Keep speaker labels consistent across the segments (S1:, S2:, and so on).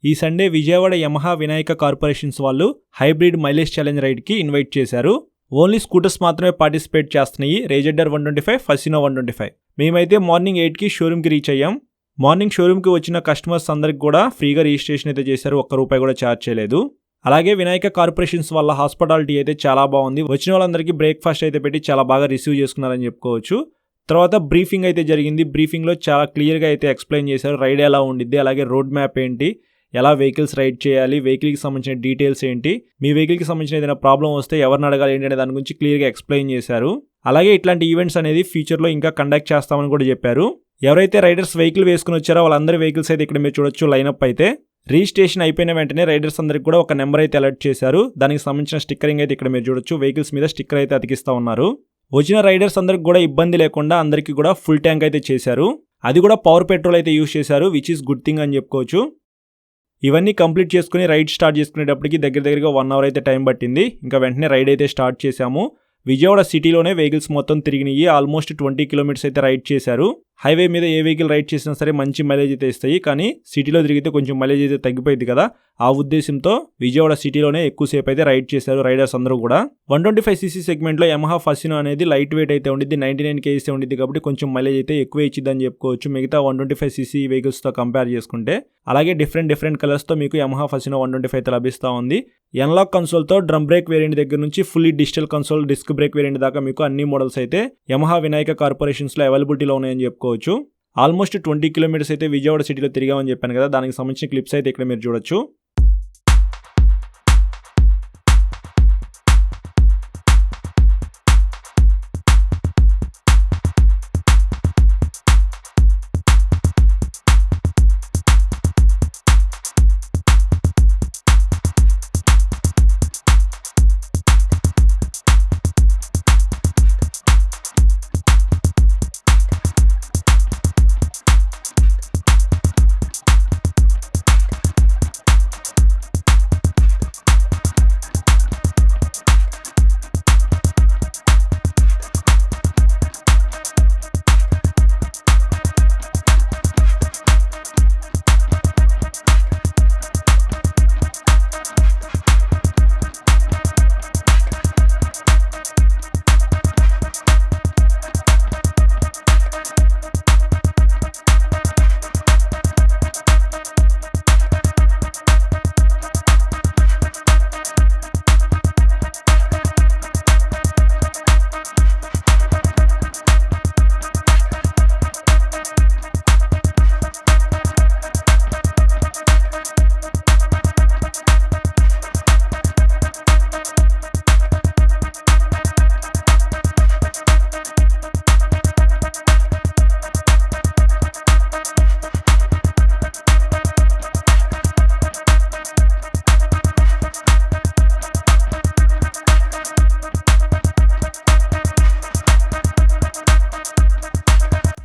S1: ఈ Sunday Vijayawada Yamaha Vinayaka corporations వాళ్ళు hybrid mileage challenge రైడ్కి invite చేశారు. ఓన్లీ స్కూటర్స్ మాత్రమే పార్టిసిపేట్ చేస్తున్నాయి. రేజెడ్డర్ 125, ఫసినో 125. మేమైతే మార్నింగ్ 8కి షోరూమ్కి రీచ్ అయ్యాం. మార్నింగ్ షోరూమ్కి వచ్చిన కస్టమర్స్ అందరికి కూడా ఫ్రీగా రిజిస్ట్రేషన్ అయితే చేశారు. ₹1 కూడా ఛార్జ్ చేయలేదు. అలాగే వినాయక కార్పొరేషన్స్ వాళ్ళ హాస్పిటాలిటీ అయితే చాలా బాగుంది. వచ్చిన వాళ్ళందరికీ బ్రేక్ఫాస్ట్ అయితే పెట్టి చాలా బాగా రిసీవ్ చేసుకున్నారని చెప్పుకోవచ్చు. తర్వాత బ్రీఫింగ్ అయితే జరిగింది. బ్రీఫింగ్లో చాలా క్లియర్గా అయితే ఎక్స్ప్లెయిన్ చేశారు. రైడ్ ఎలా ఉండిద్ది, అలాగే రోడ్ మ్యాప్ ఏంటి, ఎలా వెహికల్స్ రైడ్ చేయాలి, వెహికల్కి సంబంధించిన డీటెయిల్స్ ఏంటి, మీ వెహికల్కి సంబంధించిన ఏదైనా ప్రాబ్లం వస్తే ఎవరిని అడగాలి ఏంటి అనే దాని గురించి క్లియర్గా ఎక్స్ప్లెయిన్ చేశారు. అలాగే ఇట్లాంటి ఈవెంట్స్ అనేది ఫ్యూచర్లో ఇంకా కండక్ట్ చేస్తామని కూడా చెప్పారు. ఎవరైతే రైడర్స్ వెహికల్ వేసుకుని వచ్చారో వాళ్ళందరి వెహికల్స్ అయితే ఇక్కడ మీరు చూడొచ్చు లైనప్ అయితే. రిజిస్ట్రేషన్ అయిపోయిన వెంటనే రైడర్స్ అందరికి కూడా ఒక నెంబర్ అయితే అలర్ట్ చేశారు. దానికి సంబంధించిన స్టిక్కరింగ్ అయితే ఇక్కడ మీరు చూడొచ్చు. వెహికల్స్ మీద స్టిక్కర్ అయితే అతికిస్తూ ఉన్నారు. వచ్చిన రైడర్స్ అందరికి కూడా ఇబ్బంది లేకుండా అందరికీ కూడా ఫుల్ ట్యాంక్ అయితే చేశారు. అది కూడా పవర్ పెట్రోల్ అయితే యూజ్ చేశారు, విచ్ ఈస్ గుడ్ థింగ్ అని చెప్పుకోవచ్చు. ఇవన్నీ కంప్లీట్ చేసుకుని రైడ్ స్టార్ట్ చేసుకునేటప్పటికి దగ్గరగా 1 అవర్ అయితే టైం పట్టింది. ఇంకా వెంటనే రైడ్ అయితే స్టార్ట్ చేశాము. విజయవాడ సిటీలోనే వెహికల్స్ మొత్తం తిరిగినాయి. ఆల్మోస్ట్ 20 కిలోమీటర్స్ అయితే రైడ్ చేశారు. హైవే మీద ఏ వెహికల్ రైడ్ చేసినా సరే మంచి మైలేజ్ అయితే ఇస్తాయి, కానీ సిటీలో తిరిగితే కొంచెం మైలేజ్ అయితే తగ్గిపోయింది కదా. ఆ ఉద్దేశంతో విజయవాడ సిటీలోనే ఎక్కువసేపు అయితే రైడ్ చేశారు రైడర్స్ అందరూ కూడా. 125cc సెగ్మెంట్లో యమహా ఫసినో అనేది లైట్ వెయిట్ అయితే ఉండిద్ది, 99 kgs ఉండిద్ది కాబట్టి కొంచెం మైలేజ్ అయితే ఎక్కువ ఇచ్చిద్దని చెప్పుకోవచ్చు మిగతా 125cc వెహికల్స్తో కంపేర్ చేసుకుంటే. అలాగే డిఫరెంట్ కలర్స్తో మీకు యమహా ఫసినో 125 లభిస్తూ ఉంది. ఎన్లాక్ కన్సోల్తో డ్రమ్ బ్రేక్ వేరియంట్ దగ్గర నుంచి fully digital console disc brake variant దాకా మీకు అన్ని మోడల్స్ అయితే యమహా వినాయక కార్పొరేషన్స్లో అవైలబిలిటీలో ఉన్నాయని చెప్పుకోవచ్చు. ఆల్మోస్ట్ 20 కిలోమీటర్స్ అయితే విజయవాడ సిటీలో తిరిగామని చెప్పాను కదా, దానికి సంబంధించిన క్లిప్స్ అయితే ఇక్కడ మీరు చూడొచ్చు.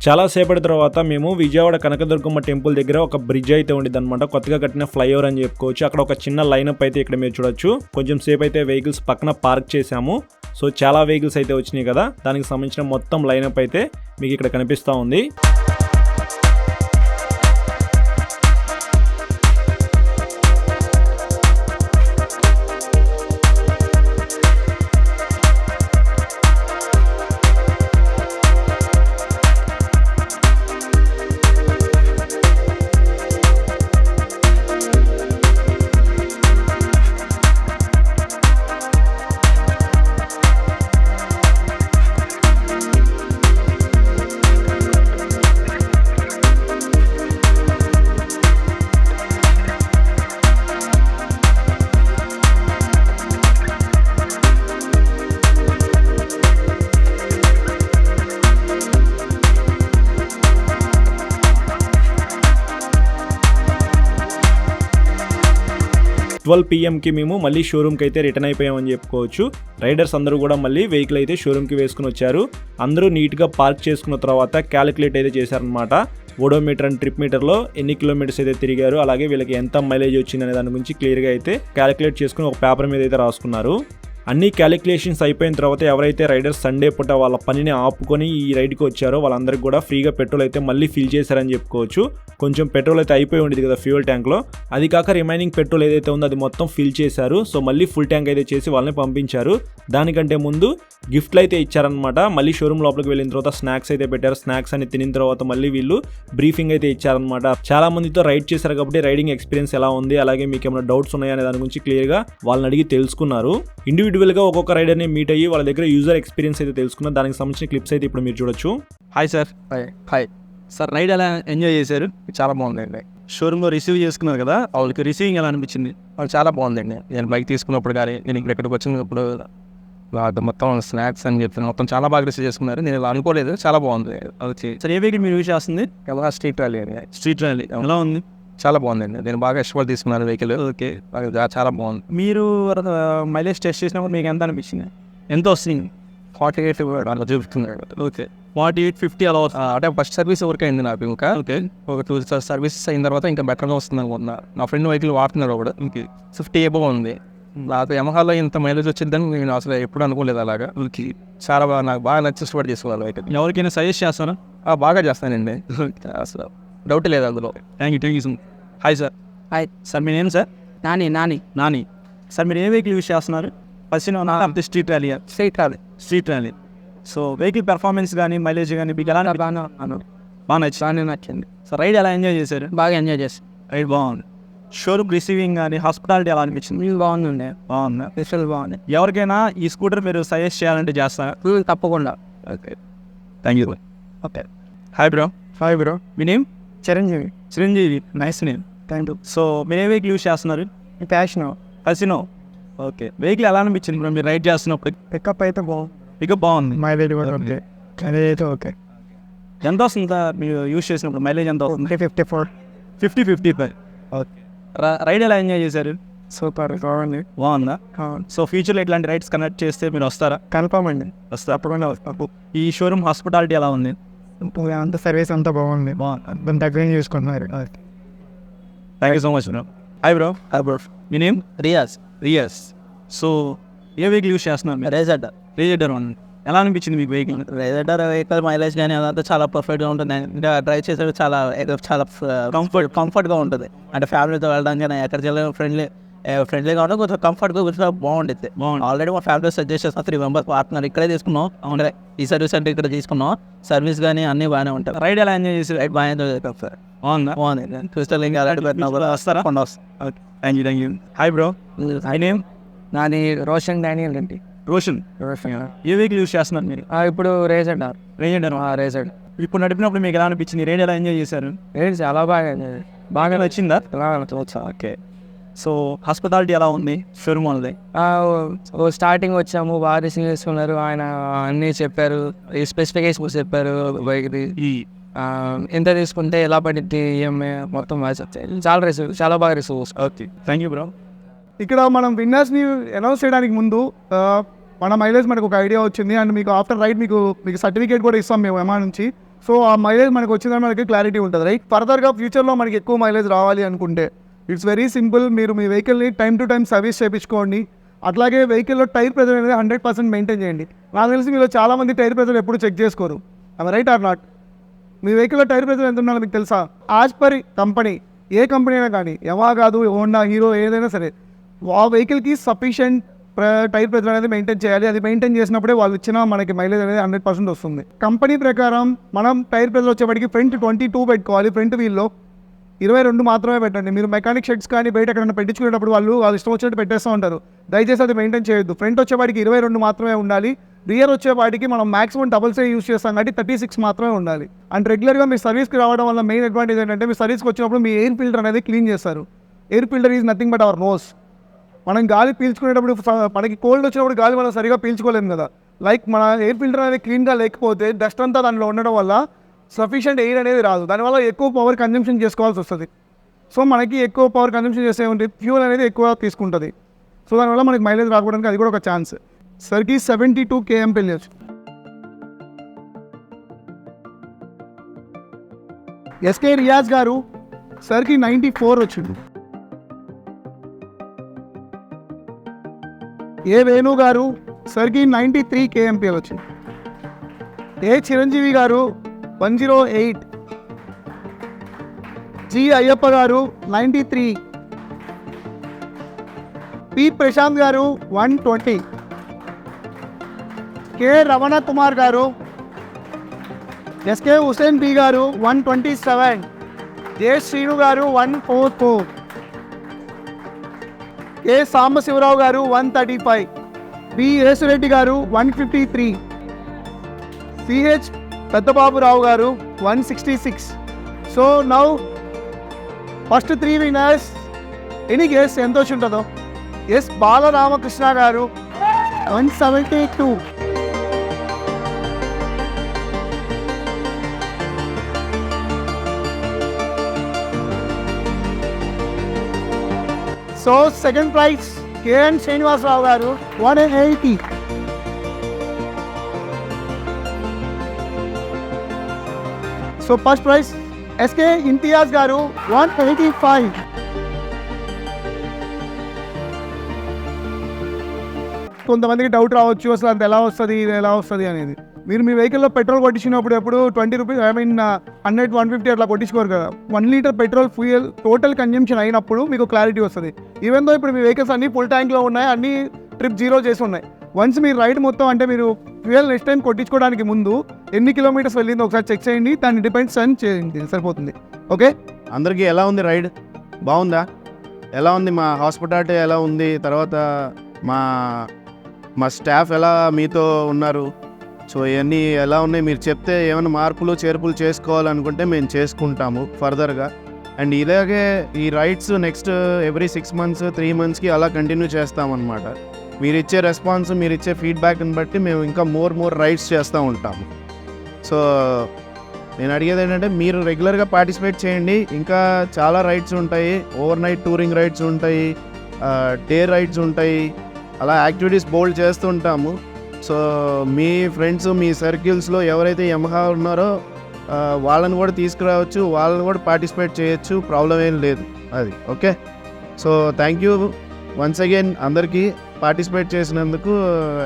S1: చాలా సేపటి తర్వాత మేము విజయవాడ కనకదుర్గమ్మ టెంపుల్ దగ్గర ఒక బ్రిడ్జ్ అయితే ఉండిద్ది అనమాట, కొత్తగా కట్టిన ఫ్లైఓవర్ అని చెప్పుకోవచ్చు. అక్కడ ఒక చిన్న లైనప్ అయితే ఇక్కడ మీరు చూడొచ్చు. కొంచెం సేపు అయితే వెహికల్స్ పక్కన పార్క్ చేశాము. సో చాలా వెహికల్స్ అయితే వచ్చినాయి కదా, దానికి సంబంధించిన మొత్తం లైనప్ అయితే మీకు ఇక్కడ కనిపిస్తూ ఉంది. PM మేము మళ్ళీ షోరూమ్కి అయితే రిటర్న్ అయిపోయామని చెప్పుకోవచ్చు. రైడర్స్ అందరూ కూడా మళ్ళీ వెహికల్ అయితే షోరూమ్కి వేసుకుని వచ్చారు. అందరూ నీట్గా పార్క్ చేసుకున్న తర్వాత క్యాలిక్యులేట్ అయితే చేశారనమాట. ఓడోమీటర్ అండ్ ట్రిప్ మీటర్లో ఎన్ని కిలోమీటర్స్ అయితే తిరిగారు, అలాగే వీళ్ళకి ఎంత మైలేజ్ వచ్చిందనే దాని గురించి క్లియర్గా అయితే క్యాలిక్యులేట్ చేసుకుని ఒక పేపర్ మీద అయితే రాసుకున్నారు. అన్ని క్యాలిక్యులేషన్స్ అయిపోయిన తర్వాత ఎవరైతే రైడర్స్ సండే పూట వాళ్ళ పనిని ఆపుకొని ఈ రైడ్కి వచ్చారో వాళ్ళందరికీ కూడా ఫ్రీగా పెట్రోల్ అయితే మళ్ళీ ఫిల్ చేశారని చెప్పుకోవచ్చు. కొంచెం పెట్రోల్ అయితే అయిపోయి ఉండేది కదా ఫ్యూయల్ ట్యాంక్లో, అది కాక రిమైనింగ్ పెట్రోల్ ఏదైతే ఉందో అది మొత్తం ఫిల్ చేశారు. సో మళ్ళీ ఫుల్ ట్యాంక్ అయితే చేసి వాళ్ళని పంపించారు. దానికంటే ముందు గిఫ్ట్లు అయితే ఇచ్చారనమాట. మళ్ళీ షోరూమ్ లోపలికి వెళ్ళిన తర్వాత స్నాక్స్ అయితే పెట్టారు. స్నాక్స్ అని తినిన తర్వాత మళ్ళీ వీళ్ళు బ్రీఫింగ్ అయితే ఇచ్చారనమాట. చాలా మందితో రైడ్ చేశారు కాబట్టి రైడింగ్ ఎక్స్పీరియన్స్ ఎలా ఉంది, అలాగే మీకు ఏమైనా డౌట్స్ ఉన్నాయా అనే దాని గురించి క్లియర్గా వాళ్ళని అడిగి తెలుసుకున్నారు. ఇండివిజువల్గా ఒక్కొక్క రైడర్ని మీట్ అయ్యి వాళ్ళ దగ్గర యూజర్ ఎక్స్పీరియన్స్ అయితే తెలుసుకున్నారు. దానికి సంబంధించిన క్లిప్స్ అయితే ఇప్పుడు మీరు చూడొచ్చు.
S2: Hi sir. Hi sir, ride ఎలా ఎంజాయ్ చేశారు? చాలా బాగుందండి. షోరూమ్లో రిసీవ్ చేసుకున్నారు కదా, వాళ్ళకి రిసీవింగ్ ఎలా అనిపించింది? వాళ్ళు చాలా బాగుందండి. నేను బైక్ తీసుకున్నప్పుడు కానీ నేను ఇక్కడికి వచ్చినప్పుడు మొత్తం స్నాక్స్ అని చెప్తాను, మొత్తం చాలా బాగా రిసీవ్ చేసుకున్నారు. నేను ఇలా అనుకోలేదు, చాలా బాగుంది. వచ్చి సార్, ఏ వెహికల్ మీరు యూజ్ చేస్తుంది? ఎలా స్ట్రీట్ ర్యాలీ అని. స్ట్రీట్ ర్యాలీ ఎలా ఉంది? చాలా బాగుందండి. నేను బాగా ఇష్టపడి తీసుకున్నాను వెహికల్. ఓకే, చాలా బాగుంది. మీరు మైలేజ్ టెస్ట్ చేసినప్పుడు మీకు ఎంత అనిపించింది? ఎంత వస్తుంది? 48 అలా చూపుతున్నాడు. ఓకే, 48-50 అలా వస్తుంది. అంటే ఫస్ట్ సర్వీస్ ఎవరికి అయింది నాకు. ఇంకా ఓకే, ఒక 2 సర్వీసెస్ అయిన తర్వాత ఇంకా బెటర్గా వస్తుంది అనుకుంటున్నా. నా ఫ్రెండ్ వెహికల్ వాడుతున్నారు ఒకటి, ఇంకే 50 అబవ్ ఉంది. నాకు యమహాలో ఇంత మైలేజ్ వచ్చిందని నేను అసలు ఎప్పుడు అనుకోలేదు. అలాగా చాలా బాగా, నాకు బాగా నచ్చి ఇష్టపడి చేసుకోవాలి వెహికల్. ఎవరికైనా సజెస్ట్ చేస్తాను? బాగా చేస్తానండి, అసలు డౌట్ లేదు అందులో. Thank you so much. Hi sir. Hi sir, me name sir? Nani sir, మీరు ఏ వెహికల్ యూజ్ చేస్తున్నారు? First street rally. Street rally. So vehicle performance కానీ మైలేజ్ కానీ మీకు ఎలా బాగా నచ్చింది. సో రైడ్ ఎలా ఎంజాయ్ చేశారు?
S3: బాగా ఎంజాయ్ చేస్తాను.
S2: రైడ్ బాగుంది. షోరూమ్ రిసీవింగ్ కానీ హాస్పిటాలిటీ ఎలా అనిపించింది?
S3: బాగుంది.
S2: స్పెషల్ బాగుంది. ఎవరికైనా ఈ స్కూటర్ మీరు సజెస్ట్ చేయాలంటే చేస్తారా?
S3: తప్పకుండా.
S2: Okay, thank you. Okay, hi bro.
S3: Hi bro.
S2: Me name?
S3: Chiranjeevi.
S2: Nice name.
S3: Thank you.
S2: So మీరు ఏ వెహికల్ యూజ్ చేస్తున్నారు?
S3: ప్యాషన్.
S2: ఓకే, వెహికల్ ఎలా అనిపించింది బ్రో మీరు రైడ్ చేస్తున్నప్పుడు?
S3: పికప్ అయితే బాగుంది.
S2: పికప్ బాగుంది.
S3: మైలేజ్ కూడా ఓకే. మైలేజ్ అయితే ఓకే.
S2: ఎంత వస్తుంది మీరు యూజ్ చేసినప్పుడు? మైలేజ్ ఎంత వస్తుంది?
S3: 54.
S2: 50-55. ఓకే, రైడ్ ఎలా ఎంజాయ్ చేశారు?
S3: సూపర్, బాగుంది.
S2: బాగుందా? సో ఫ్యూచర్లో ఇట్లాంటి రైడ్స్ కనెక్ట్ చేస్తే మీరు వస్తారా?
S3: కన్ఫర్మ్ అండి,
S2: వస్తా. తప్పకుండా వస్తా. ఈ షోరూమ్ హాస్పిటాలిటీ ఎలా ఉంది?
S3: అంత సర్వీస్ అంతా బాగుంది. దాని దగ్గర చూసుకుంటున్నారు.
S2: Thank you so much bro. Hi bro. Me name? Riyaz. So A vehicle use చేస్తున్నారు మీరు? రేజెడర్ వన్. ఎలా అనిపించింది మీకు వెహికల్?
S4: రేజెడర్ వెహికల్ మైలేజ్ కానీ అదంతా చాలా పర్ఫెక్ట్గా ఉంటుంది. ఇంకా డ్రైవ్ చేసేది చాలా కంఫర్ట్గా ఉంటుంది. అంటే ఫ్యామిలీతో వెళ్ళడం కానీ ఎక్కడికి వెళ్ళిన ఫ్రెండ్లీగా ఉంటుంది, కొంచెం కంఫర్ట్గా కొంచెం బాగుంటుంది. ఆల్రెడీ మా ఫ్యామిలీ సజెస్ట్ చేస్తాం, 3 మెంబర్స్ పార్ట్నర్ ఇక్కడే తీసుకున్నాం. అవును, ఈ సర్వీస్ అంటే ఇక్కడ తీసుకున్నాం. సర్వీస్ కానీ అన్నీ బాగానే ఉంటాయి.
S2: రైడ్ ఎలా ఎంజాయ్ చేసి?
S4: రైడ్ బాగా ఎంజాయ్ చేస్తాం సార్. బాగుంది. క్రిస్టల్ ఇంకా అలాంటి పెట్టినా కూడా
S2: వస్తారా?
S4: Okay,
S2: thank you. Hi bro. I name?
S3: నాది రోషన్ డానియల్ అండి.
S2: రోషన్. ఏ వెహికల్ యూజ్ చేస్తున్నారు మీరు?
S3: ఇప్పుడు రేజెడ్.
S2: ఇప్పుడు నడిపినప్పుడు మీకు ఎలా అనిపించింది? రైడ్ ఎలా ఎంజాయ్ చేశారు?
S3: రేజ్ చాలా
S2: బాగా నచ్చిందా?
S3: నచ్చవచ్చు.
S2: ఓకే, సో హాస్పిటాలిటీ ఎలా ఉంది షోరూమ్ వాళ్ళది?
S3: స్టార్టింగ్ వచ్చాము, బాగా రిసీవ్ చేసుకున్నారు. ఆయన అన్నీ చెప్పారు, ఈ స్పెసిఫికేషన్స్ చెప్పారు. బైక్ది ఎంత తీసుకుంటే ఎలా పడిద్ది, ఈఎంఐ మొత్తం చాలా బాగా receive.
S2: Okay, thank you bro.
S5: ఇక్కడ మనం విన్నర్స్ని అనౌన్స్ చేయడానికి ముందు మన మైలేజ్ మనకు ఒక ఐడియా వచ్చింది. అండ్ మీకు ఆఫ్టర్ రైడ్ మీకు సర్టిఫికేట్ కూడా ఇస్తాం మేము ఎమా నుంచి. సో ఆ మైలేజ్ మనకు వచ్చిందని మనకి క్లారిటీ ఉంటుంది, రైట్? ఫర్దర్గా ఫ్యూచర్లో మనకి ఎక్కువ మైలేజ్ రావాలి అనుకుంటే ఇట్స్ వెరీ సింపుల్. మీరు మీ వెహికల్ని టైం టు టైం సర్వీస్ చేయించుకోండి. అట్లాగే వెహికల్లో టైర్ ప్రెజర్ అనేది 100% మెయింటైన్ చేయండి. నాకు తెలిసి మీలో చాలామంది టైర్ ప్రెజర్ ఎప్పుడు చెక్ చేసుకోరు. Right or not? మీ వెహికల్లో టైర్ ప్రెజర్ ఎంత ఉండాలో మీకు తెలుసా? యాజ్ పర్ కంపెనీ, ఏ కంపెనీ అయినా కానీ, యమహా కాదు, హోండా, హీరో, ఏదైనా సరే, ఆ వెహికల్కి సఫిషియంట్ టైర్ ప్రెజర్ అనేది మెయింటైన్ చేయాలి. అది మెయింటైన్ చేసినప్పుడే వాళ్ళు ఇచ్చిన మనకి మైలేజ్ అనేది 100% వస్తుంది. కంపెనీ ప్రకారం మనం టైర్ ప్రెజర్ వచ్చేప్పటికి ఫ్రంట్ 22 పెట్టుకోవాలి. ఫ్రంట్ వీల్లో 22 మాత్రమే పెట్టండి. మీరు మెకానిక్ షెడ్స్ కానీ బయట ఎక్కడైనా పెట్టించుకునేటప్పుడు వాళ్ళు ఇష్టం వచ్చినట్టు పెట్టేస్తూ ఉంటారు. దయచేసి అది మెయింటైన్ చేయొద్దు. ఫ్రంట్ వచ్చేవాడికి 22 మాత్రమే ఉండాలి. రియర్ వచ్చేవాడికి మనం మాక్సిమం డబుల్ సై యూస్ చేస్తాం కాబట్టి 36 మాత్రమే ఉండాలి. అండ్ రెగ్యులర్గా మీ సర్వీస్కి రావడం వల్ల మెయిన్ అడ్వాంటేజ్ ఏంటంటే మీ సర్వీస్కి వచ్చినప్పుడు మీ ఎయిర్ ఫిల్టర్ అనేది క్లీన్ చేస్తారు. Air filter is nothing but our nose. మనం గాలి పీల్చుకునేటప్పుడు మనకి కోల్డ్ వచ్చినప్పుడు గాలి మనం సరిగా పీల్చుకోలేము కదా. లైక్ మన ఎయిర్ ఫిల్టర్ అనేది క్లీన్గా లేకపోతే డస్ట్ అంతా దాంట్లో ఉండడం వల్ల సఫిషియంట్ ఎయిర్ అనేది రాదు. దానివల్ల ఎక్కువ పవర్ కన్జంప్షన్ చేసుకోవాల్సి వస్తుంది. సో మనకి ఎక్కువ పవర్ కన్జంప్షన్ చేసే ఉంటుంది, ఫ్యూల్ అనేది ఎక్కువ తీసుకుంటుంది. సో దానివల్ల మనకి మైలేజ్ రాకపోవడానికి అది కూడా ఒక ఛాన్స్. సర్కి 72 km వెళ్ళచ్చు. ఎస్కే రియాజ్ గారు సర్కి 94 వచ్చింది. ఏ వేణు గారు సర్కి 93 KMPL వచ్చింది. ఏ చిరంజీవి గారు 108. జి అయ్యప్ప గారు 93. పి ప్రశాంత్ గారు 120. కె రమణ కుమార్ గారు, ఎస్కే హుసేన్ బి గారు 127. జె శ్రీను గారు 144. కె సాంబశివరావు గారు 135. బి యేసురెడ్డి గారు 153. సిహెచ్ పెద్దబాబురావు గారు 166. So now first 3 winners. Any guess ఎంత వచ్చి ఉంటుందో? ఎస్ బాలరామకృష్ణ గారు 172. So second prize K N Srinivasarao గారు 180. So first prize S K Imtiaz గారు 185. కొంతమందికి డౌట్ రావచ్చు అసలు అంత ఎలా వస్తుంది ఇది ఎలా వస్తుంది అనేది. మీరు మీ వెహికల్లో పెట్రోల్ కొట్టించినప్పుడు ఎప్పుడు 20 రూపీస్ 100 150 అట్లా కొట్టించుకోరు కదా. 1 litre petrol fuel total consumption అయినప్పుడు మీకు క్లారిటీ వస్తుంది. ఈవెన్ దో ఇప్పుడు మీ వెహికల్స్ అన్నీ ఫుల్ ట్యాంక్లో ఉన్నాయి, అన్నీ ట్రిప్ 0 చేసి ఉన్నాయి. వన్స్ మీరు రైడ్ మొత్తం అంటే మీరు ఫ్యూయల్ నెక్స్ట్ టైం కొట్టించుకోవడానికి ముందు ఎన్ని కిలోమీటర్స్ వెళ్ళిందో ఒకసారి చెక్ చేయండి, దాన్ని డిపెండ్స్ అని చేయండి, సరిపోతుంది. ఓకే,
S6: అందరికీ ఎలా ఉంది రైడ్? బాగుందా? ఎలా ఉంది మా హాస్పిటాలిటీ ఎలా ఉంది? తర్వాత మా స్టాఫ్ ఎలా మీతో ఉన్నారు? సో ఇవన్నీ ఎలా ఉన్నాయి మీరు చెప్తే ఏమైనా మార్పులు చేర్పులు చేసుకోవాలనుకుంటే మేము చేసుకుంటాము ఫర్దర్గా. అండ్ ఇలాగే ఈ రైడ్స్ నెక్స్ట్ ఎవ్రీ 6 months 3 monthsకి అలా కంటిన్యూ చేస్తామన్నమాట. మీరు ఇచ్చే రెస్పాన్స్, మీరు ఇచ్చే ఫీడ్బ్యాక్ని బట్టి మేము ఇంకా మోర్ రైడ్స్ చేస్తూ ఉంటాము. సో నేను అడిగేది ఏంటంటే మీరు రెగ్యులర్గా పార్టిసిపేట్ చేయండి. ఇంకా చాలా రైడ్స్ ఉంటాయి, ఓవర్ నైట్ టూరింగ్ రైడ్స్ ఉంటాయి, డే రైడ్స్ ఉంటాయి, అలా యాక్టివిటీస్ బోల్డ్ చేస్తుంటాము. సో మీ ఫ్రెండ్స్ మీ సర్కిల్స్లో ఎవరైతే యమహా ఉన్నారో వాళ్ళని కూడా తీసుకురావచ్చు, వాళ్ళని కూడా పార్టిసిపేట్ చేయొచ్చు, ప్రాబ్లం ఏం లేదు అది. Okay, so thank you once again అందరికీ పార్టిసిపేట్ చేసినందుకు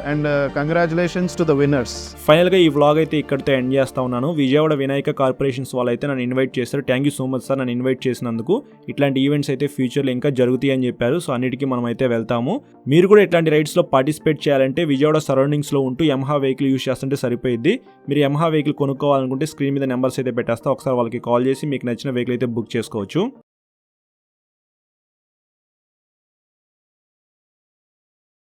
S6: and congratulations to the winners.
S1: ఫైనల్గా ఈ వ్లాగ్ అయితే ఇక్కడితో ఎండ్ చేస్తా ఉన్నాను. విజయవాడ వినాయక కార్పొరేషన్స్ వాళ్ళు అయితే నన్ను ఇన్వైట్ చేస్తారు. Thank you so much sir నన్ను ఇన్వైట్ చేసినందుకు. ఇట్లాంటి ఈవెంట్స్ అయితే ఫ్యూచర్లో ఇంకా జరుగుతాయి అని చెప్పారు. సో అన్నిటికీ మనం అయితే వెళ్తాము. మీరు కూడా ఇట్లాంటి రైడ్స్లో పార్టిసిపేట్ చేయాలంటే విజయవాడ సరౌండింగ్స్లో ఉంటూ యమహా వెహికల్ యూస్ చేస్తుంటే సరిపోయింది. మీరు యమహా వెహికల్ కొనుక్కోవాలనుకుంటే స్క్రీన్ మీద నెంబర్స్ అయితే పెట్టేస్తా, ఒకసారి వాళ్ళకి కాల్ చేసి మీకు నచ్చిన వెహికల్ అయితే బుక్ చేసుకోవచ్చు.